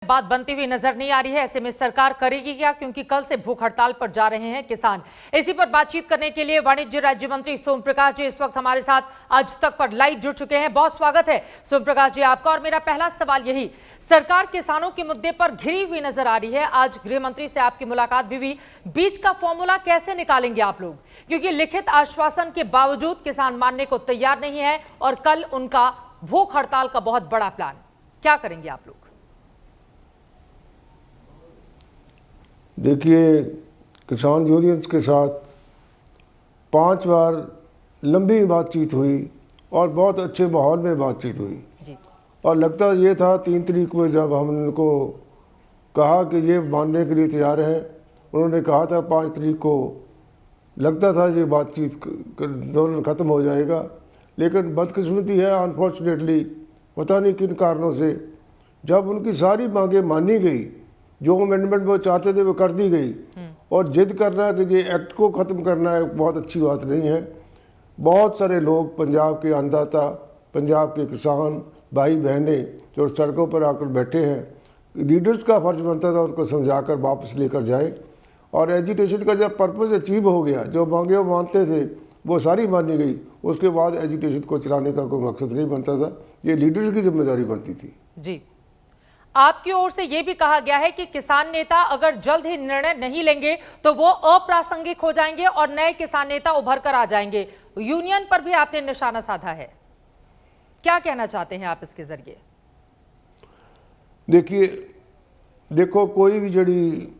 बात बनती हुई नजर नहीं आ रही है। ऐसे में सरकार करेगी क्या, क्योंकि कल से भूख हड़ताल पर जा रहे हैं किसान। इसी पर बातचीत करने के लिए वाणिज्य राज्य मंत्री सोम प्रकाश जी इस वक्त हमारे साथ आज तक पर लाइव जुड़ चुके हैं। बहुत स्वागत है सोम प्रकाश जी आपका। और मेरा पहला सवाल यही, सरकार किसानों के मुद्दे पर घिरी हुई नजर आ रही है। आज गृह मंत्री से आपकी मुलाकात भी हुई। बीच का फॉर्मूला कैसे निकालेंगे आप लोग, क्योंकि लिखित आश्वासन के बावजूद किसान मानने को तैयार नहीं है और कल उनका भूख हड़ताल का बहुत बड़ा प्लान, क्या करेंगे आप लोग? देखिए, किसान यूनियंस के साथ 5 बार लंबी बातचीत हुई और बहुत अच्छे माहौल में बातचीत हुई जी। और लगता ये था 3 तारीख को जब हम उनको कहा कि ये मानने के लिए तैयार हैं, उन्होंने कहा था 5 तारीख को, लगता था ये बातचीत दोनों ख़त्म हो जाएगा। लेकिन बदकिस्मती है, अनफॉर्चुनेटली पता नहीं किन कारणों से जब उनकी सारी मांगें मानी गई, जो अमेंडमेंट वो चाहते थे वो कर दी गई, और जिद करना कि ये एक्ट को ख़त्म करना है बहुत अच्छी बात नहीं है। बहुत सारे लोग, पंजाब के अन्नदाता, पंजाब के किसान भाई बहनें जो सड़कों पर आकर बैठे हैं, लीडर्स का फर्ज बनता था उनको समझाकर वापस लेकर जाए। और एजिटेशन का जब पर्पज़ अचीव हो गया, जो मांगे वो मानते थे वो सारी मानी गई, उसके बाद एजिटेशन को चलाने का कोई मकसद नहीं बनता था, ये लीडर्स की जिम्मेदारी बनती थी। जी, आपकी ओर से यह भी कहा गया है कि किसान नेता अगर जल्द ही निर्णय नहीं लेंगे तो वो अप्रासंगिक हो जाएंगे और नए किसान नेता उभर कर आ जाएंगे। यूनियन पर भी आपने निशाना साधा है, क्या कहना चाहते हैं आप इसके जरिए? देखो, कोई भी जड़ी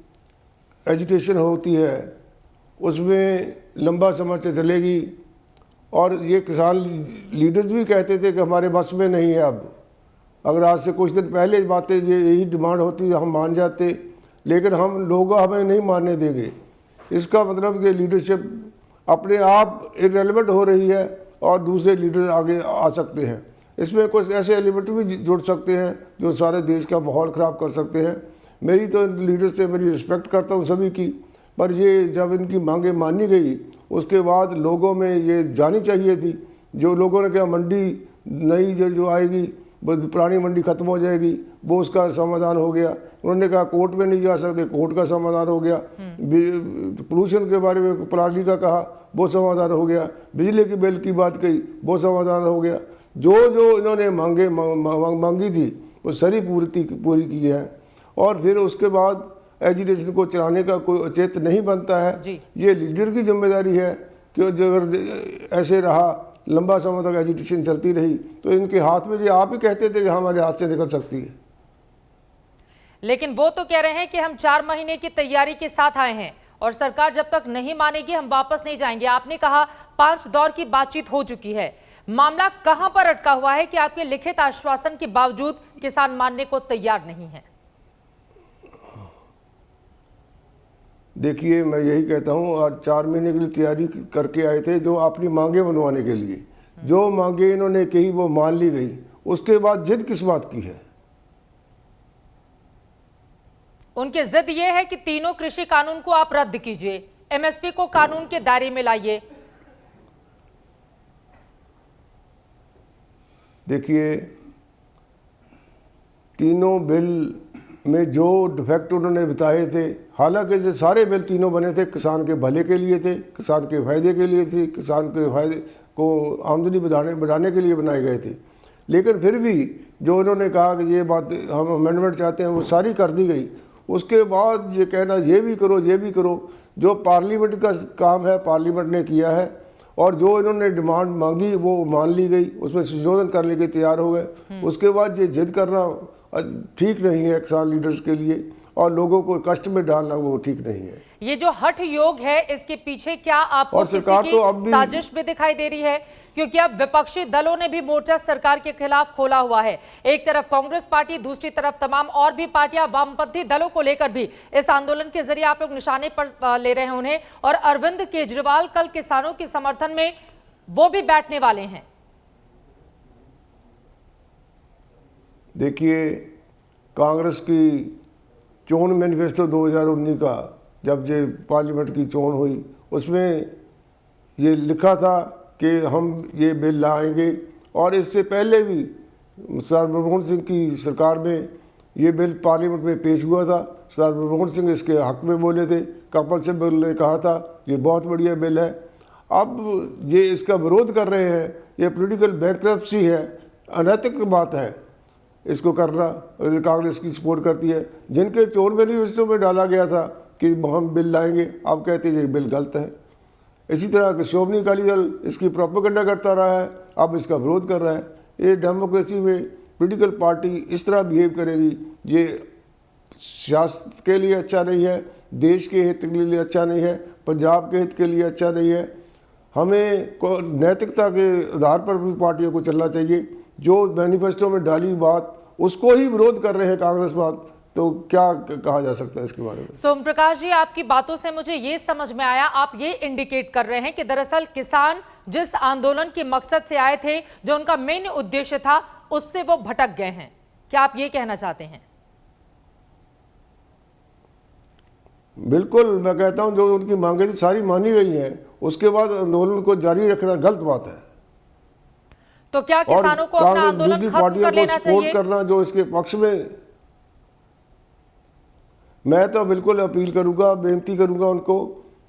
एजिटेशन होती है उसमें लंबा समय से चलेगी, और ये किसान लीडर्स भी कहते थे कि हमारे बस में नहीं है। अब अगर आज से कुछ दिन पहले बातें यही डिमांड होती हम मान जाते, लेकिन हम लोग हमें नहीं मानने देंगे। इसका मतलब कि लीडरशिप अपने आप इररेलेवेंट हो रही है और दूसरे लीडर आगे आ सकते हैं। इसमें कुछ ऐसे एलिमेंट भी जुड़ सकते हैं जो सारे देश का माहौल ख़राब कर सकते हैं। मेरी तो लीडर से मेरी रिस्पेक्ट करता हूँ सभी की, पर ये जब इनकी मांगें मानी गई उसके बाद लोगों में ये जानी चाहिए थी। जो लोगों ने कहा मंडी नई जो आएगी, पुरानी मंडी खत्म हो जाएगी, वो उसका समाधान हो गया। उन्होंने कहा कोर्ट में नहीं जा सकते, कोर्ट का समाधान हो गया। पोल्यूशन के बारे में पराली का कहा, वो समाधान हो गया। बिजली के बिल की बात कही, वो समाधान हो गया। जो इन्होंने मांगी थी वो सारी पूरी की है। और फिर उसके बाद एजिटेशन को चलाने का कोई औचित्य नहीं बनता है। ये लीडर की जिम्मेदारी है कि अगर ऐसे रहा, लंबा समय तक एजिटेशन चलती रही, तो इनके हाथ में, जो आप ही कहते थे कि हमारे हाथ से निकल सकती है। लेकिन वो तो कह रहे हैं कि हम 4 महीने की तैयारी के साथ आए हैं और सरकार जब तक नहीं मानेगी हम वापस नहीं जाएंगे। आपने कहा 5 दौर की बातचीत हो चुकी है, मामला कहां पर अटका हुआ है कि आपके लिखित आश्वासन के बावजूद किसान मानने को तैयार नहीं है? देखिए, मैं यही कहता हूँ, आज 4 महीने के लिए तैयारी करके आए थे, जो अपनी मांगे मनवाने के लिए। जो मांगे इन्होंने कही वो मान ली गई, उसके बाद जिद किस बात की है? उनकी जिद ये है कि तीनों कृषि कानून को आप रद्द कीजिए, एमएसपी को कानून के दायरे में लाइए। देखिए, तीनों बिल में जो डिफेक्ट उन्होंने बताए थे, हालांकि जो सारे बिल तीनों बने थे किसान के भले के लिए थे, किसान के फायदे के लिए थे, किसान के फायदे को आमदनी बढ़ाने के लिए बनाए गए थे। लेकिन फिर भी जो उन्होंने कहा कि ये बात हम अमेंडमेंट चाहते हैं, वो सारी कर दी गई। उसके बाद ये कहना ये भी करो, ये भी करो, जो पार्लियामेंट का काम है पार्लियामेंट ने किया है, और जो इन्होंने डिमांड मांगी वो मान ली गई, उसमें संशोधन करने के तैयार हो गए। उसके बाद ये जिद करना ठीक नहीं है किसान लीडर्स के लिए, और लोगों को कष्ट में डालना वो ठीक नहीं है। ये जो हठ योग है, इसके पीछे क्या आपको और सरकार किसी तो की अब भी साजिश भी दिखाई दे रही है? क्योंकि अब विपक्षी दलों ने भी मोर्चा सरकार के खिलाफ खोला हुआ है। एक तरफ कांग्रेस पार्टी, दूसरी तरफ तमाम और भी पार्टियां, वामपंथी दलों को लेकर भी इस आंदोलन के जरिए आप लोग निशाने पर ले रहे हैं उन्हें। और अरविंद केजरीवाल कल किसानों के समर्थन में वो भी बैठने वाले हैं। देखिए, कांग्रेस की चोन मैनिफेस्टो 2019 का जब ये पार्लियामेंट की चोन हुई, उसमें ये लिखा था कि हम ये बिल लाएंगे। और इससे पहले भी सर मनमोहन सिंह की सरकार में ये बिल पार्लियामेंट में पेश हुआ था, सरदार मनमोहन सिंह इसके हक में बोले थे, कपिल सिब्बल ने कहा था ये बहुत बढ़िया बिल है। अब ये इसका विरोध कर रहे हैं, ये पॉलिटिकल बैंकरप्सी है, अनैतिक बात है इसको करना। कांग्रेस की सपोर्ट करती है, जिनके चोर मैनिफेस्टो में डाला गया था कि हम बिल लाएंगे, अब कहते हैं ये बिल गलत है। इसी तरह श्रोमणी अकाली दल इसकी प्रोपेगेंडा करता रहा है, अब इसका विरोध कर रहा है। ये डेमोक्रेसी में पॉलिटिकल पार्टी इस तरह बिहेव करेगी, ये सियासत के लिए अच्छा नहीं है, देश के हित के लिए अच्छा नहीं है, पंजाब के हित के लिए अच्छा नहीं है। हमें नैतिकता के आधार पर भी पार्टियों को चलना चाहिए। जो मैनिफेस्टो में डाली बात उसको ही विरोध कर रहे हैं कांग्रेस बात, तो क्या कहा जा सकता है इसके बारे में? सोम प्रकाश जी, आपकी बातों से मुझे ये समझ में आया, आप ये इंडिकेट कर रहे हैं कि दरअसल किसान जिस आंदोलन के मकसद से आए थे, जो उनका मेन उद्देश्य था, उससे वो भटक गए हैं। क्या आप ये कहना चाहते हैं? बिल्कुल, मैं कहता हूं जो उनकी मांगे थी सारी मानी गई हैं, उसके बाद आंदोलन को जारी रखना गलत बात है। तो क्या किसानों को अपना आंदोलन खत्म कर लेना चाहिए? करना जो इसके पक्ष में, मैं तो बिल्कुल अपील करूंगा, बेनती करूंगा उनको,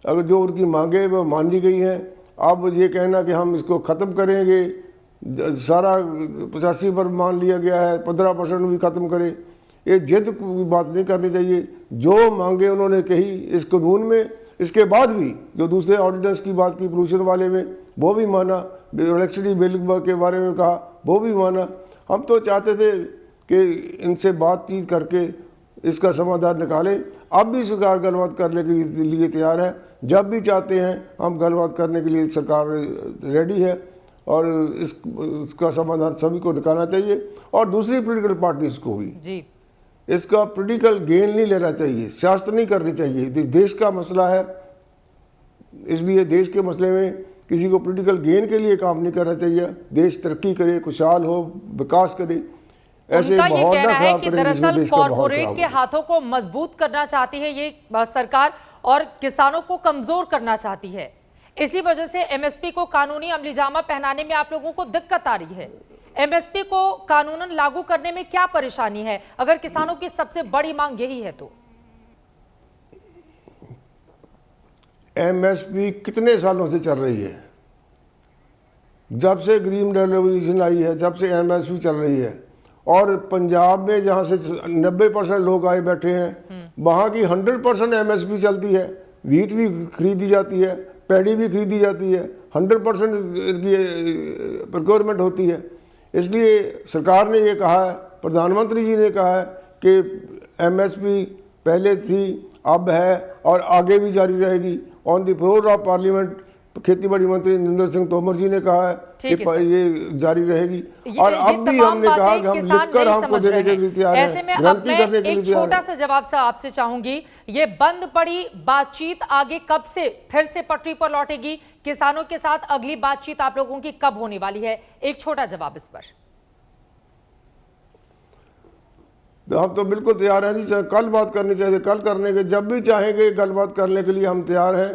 अगर जो उनकी मांगे वो मान ली गई हैं, अब ये कहना कि हम इसको ख़त्म करेंगे, सारा 85 पर मान लिया गया है, 15% भी ख़त्म करें, ये जिद की बात नहीं करनी चाहिए। जो मांगे उन्होंने कही इस कानून में, इसके बाद भी जो दूसरे ऑर्डिनेंस की बात की पोल्यूशन वाले में, वो भी माना, इलेक्ट्रिसिटी बिल के बारे में कहा, वो भी माना। हम तो चाहते थे कि इनसे बातचीत करके इसका समाधान निकालें। अब भी सरकार गलबात करने के लिए तैयार है, जब भी चाहते हैं हम गलबात करने के लिए सरकार रेडी है, और इसका समाधान सभी को निकालना चाहिए, और दूसरी पॉलिटिकल पार्टीज को भी जी इसका पॉलिटिकल गेन नहीं लेना चाहिए, सियासत नहीं करनी चाहिए। देश का मसला है, इसलिए देश के मसले में किसी को पॉलिटिकल गेन के लिए काम नहीं करना चाहिए। देश तरक्की करे, खुशहाल हो, विकास करे, ऐसे उनका ये माहौल कहना ना है खराब कि करे जिसमें दरअसल देश का माहौल कॉर्पोरेट खराब के हो। हाथों को मजबूत करना चाहती है ये सरकार, और किसानों को कमजोर करना चाहती है। इसी वजह से एमएसपी को कानूनी अमलीजामा पहनाने में आप लोगों को दिक्कत आ रही है। एमएसपी को कानूनन लागू करने में क्या परेशानी है, अगर किसानों की सबसे बड़ी मांग यही है तो? एमएसपी कितने सालों से चल रही है, जब से ग्रीन रेवोल्यूशन आई है, जब से एमएसपी चल रही है। और पंजाब में जहाँ से 90% लोग आए बैठे हैं, वहाँ की 100% एमएसपी चलती है। वीट भी खरीदी जाती है, पैडी भी खरीदी जाती है, 100% की प्रोक्योरमेंट होती है। इसलिए सरकार ने ये कहा है, प्रधानमंत्री जी ने कहा है कि एमएसपी पहले थी, अब है, और आगे भी जारी रहेगी। On the floor of parliament खेती बाड़ी मंत्री नरेंद्र सिंह तोमर जी ने कहा है कि ये जारी रहेगी, और अब भी हमने कहा कि हम लिखकर हमको देने के लिए तैयार हैं, ऐसे में अब गारंटी मैं करने के लिए एक तैयार छोटा हैं। सा जवाब से आपसे चाहूंगी, ये बंद पड़ी बातचीत आगे कब से फिर से पटरी पर लौटेगी? किसानों के साथ अगली बातचीत आप लोगों की कब होने वाली है? एक छोटा जवाब इस पर। हम तो बिल्कुल तैयार हैं जी, कल बात करनी चाहिए, कल करने के, जब भी चाहेंगे कल बात करने के लिए हम तैयार हैं।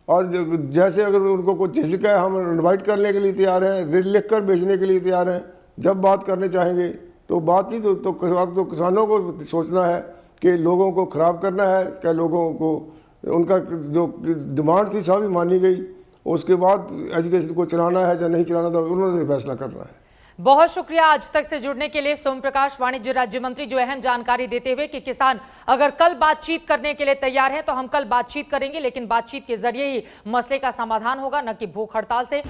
और जैसे अगर उनको कुछ झिझक है, हम इनवाइट करने के लिए तैयार हैं, लिख कर भेजने के लिए तैयार हैं। जब बात करने चाहेंगे तो बातचीत, तो किसानों को सोचना है कि लोगों को ख़राब करना है क्या, लोगों को उनका जो डिमांड थी सभी मानी गई, उसके बाद एजुकेशन को चलाना है या नहीं चलाना, तो उन्होंने फैसला करना है। बहुत शुक्रिया आज तक से जुड़ने के लिए सोम प्रकाश, वाणिज्य राज्य मंत्री, जो अहम जानकारी देते हुए कि किसान अगर कल बातचीत करने के लिए तैयार हैं तो हम कल बातचीत करेंगे, लेकिन बातचीत के जरिए ही मसले का समाधान होगा, न कि भूख हड़ताल से।